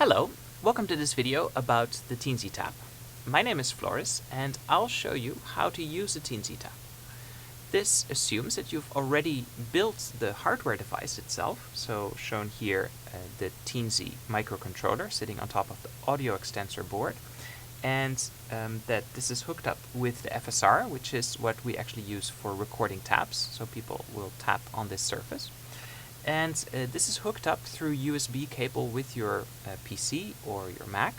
Hello, welcome to this video about the TeensyTap. My name is Floris and I'll show you how to use the TeensyTap. This assumes that you've already built the hardware device itself, so shown here the Teensy microcontroller sitting on top of the audio extensor board, and that this is hooked up with the FSR, which is what we actually use for recording taps, so people will tap on this surface. And this is hooked up through USB cable with your PC or your Mac.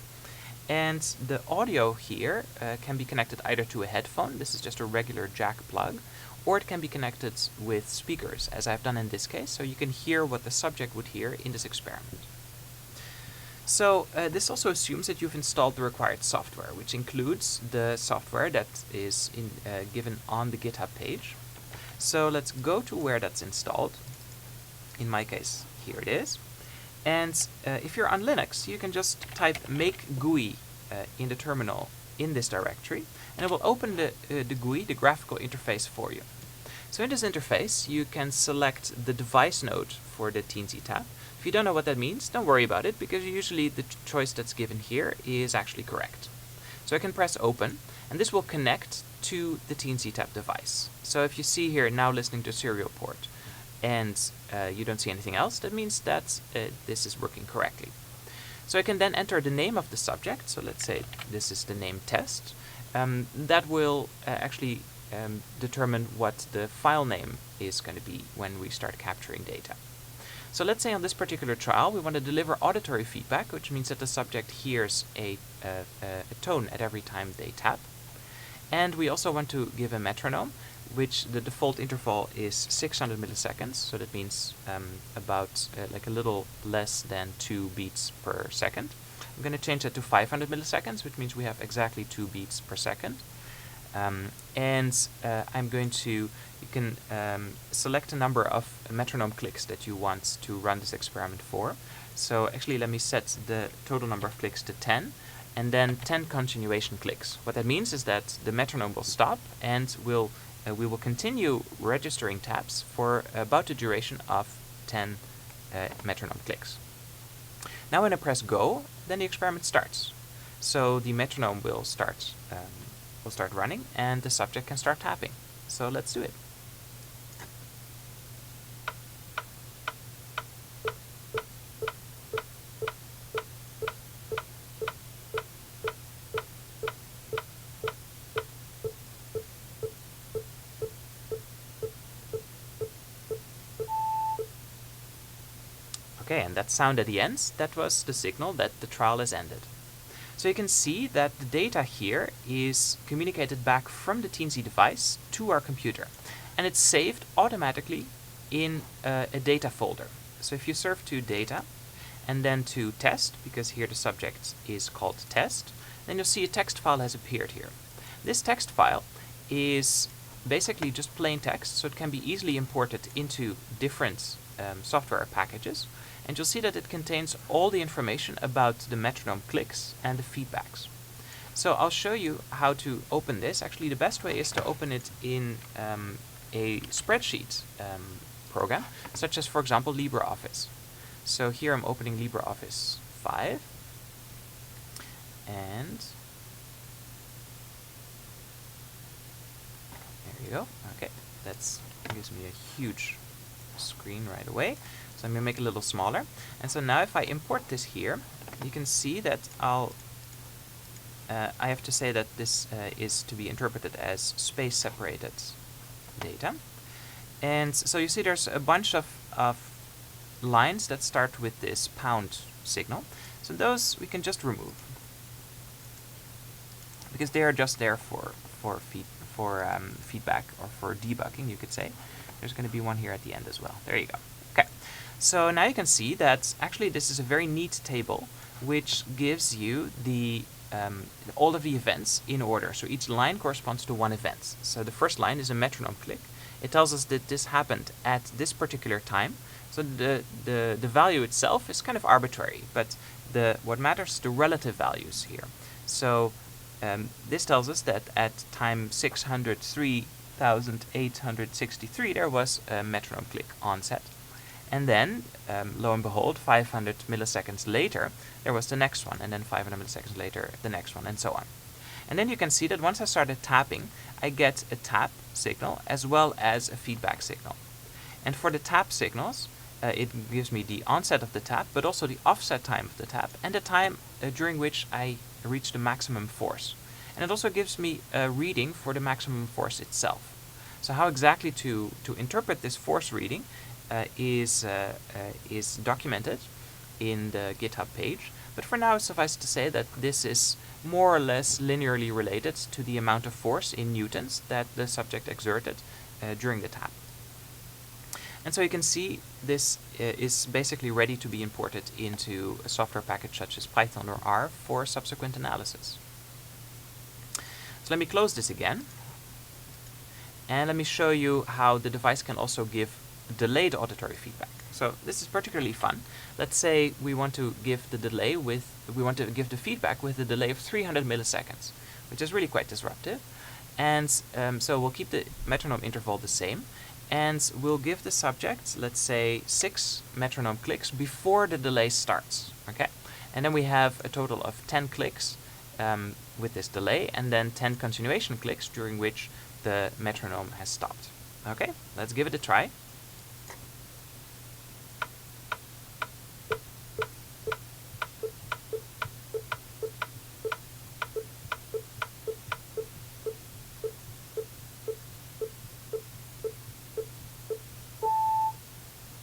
And the audio here can be connected either to a headphone, this is just a regular jack plug, or it can be connected with speakers, as I've done in this case, so you can hear what the subject would hear in this experiment. So this also assumes that you've installed the required software, which includes the software that is given on the GitHub page. So let's go to where that's installed. In my case, here it is. And if you're on Linux, you can just type make GUI in the terminal in this directory, and it will open the GUI, the graphical interface, for you. So in this interface, you can select the device node for the TeensyTap. If you don't know what that means, don't worry about it, because usually the choice that's given here is actually correct. So I can press open, and this will connect to the TeensyTap device. So if you see here now listening to serial port, and you don't see anything else, that means that this is working correctly. So I can then enter the name of the subject, so let's say this is the name test. That will actually determine what the file name is going to be when we start capturing data. So let's say on this particular trial we want to deliver auditory feedback, which means that the subject hears a tone at every time they tap. And we also want to give a metronome, which the default interval is 600 milliseconds, so that means about like a little less than 2 beats per second. I'm going to change that to 500 milliseconds, which means we have exactly 2 beats per second. And I'm going to, you can select a number of metronome clicks that you want to run this experiment for. So actually let me set the total number of clicks to 10. And then 10 continuation clicks. What that means is that the metronome will stop, and we will continue registering taps for about the duration of 10 metronome clicks. Now when I press go, then the experiment starts. So the metronome will start running, and the subject can start tapping. So let's do it. Okay, and that sound at the end, that was the signal that the trial has ended. So you can see that the data here is communicated back from the Teensy device to our computer, and it's saved automatically in a data folder. So if you surf to data and then to test, because here the subject is called test, then you'll see a text file has appeared here. This text file is basically just plain text, so it can be easily imported into different software packages, and you'll see that it contains all the information about the metronome clicks and the feedbacks. So I'll show you how to open this. Actually, the best way is to open it in a spreadsheet program, such as, for example, LibreOffice. So here I'm opening LibreOffice 5, and there you go. Okay, that gives me a huge screen right away. So I'm going to make it a little smaller. And so now if I import this here, you can see that I have to say that this is to be interpreted as space-separated data. And so you see there's a bunch of lines that start with this pound signal. So those we can just remove, because they are just there for feedback, or for debugging, you could say. There's going to be one here at the end as well. There you go. Okay. So now you can see that actually this is a very neat table, which gives you the all of the events in order. So each line corresponds to one event. So the first line is a metronome click. It tells us that this happened at this particular time. So the value itself is kind of arbitrary, but what matters is the relative values here. So this tells us that at time 603,863 there was a metronome click onset. And then, lo and behold, 500 milliseconds later, there was the next one, and then 500 milliseconds later, the next one, and so on. And then you can see that once I started tapping, I get a tap signal as well as a feedback signal. And for the tap signals, it gives me the onset of the tap, but also the offset time of the tap, and the time during which I reach the maximum force. And it also gives me a reading for the maximum force itself. So how exactly to interpret this force reading is documented in the GitHub page, but for now suffice to say that this is more or less linearly related to the amount of force in newtons that the subject exerted during the tap. And so you can see this is basically ready to be imported into a software package such as Python or R for subsequent analysis. So let me close this again, and let me show you how the device can also give delayed auditory feedback. So this is particularly fun. Let's say we want to give the feedback with a delay of 300 milliseconds, which is really quite disruptive. And so we'll keep the metronome interval the same, and we'll give the subject, let's say, 6 metronome clicks before the delay starts. Okay, and then we have a total of 10 clicks with this delay, and then 10 continuation clicks during which the metronome has stopped. Okay, let's give it a try.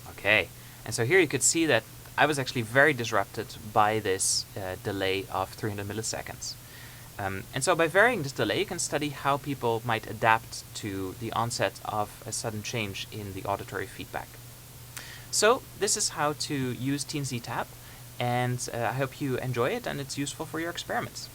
Okay, and so here you could see that I was actually very disrupted by this delay of 300 milliseconds. And so by varying this delay, you can study how people might adapt to the onset of a sudden change in the auditory feedback. So this is how to use TeensyTap, and I hope you enjoy it and it's useful for your experiments.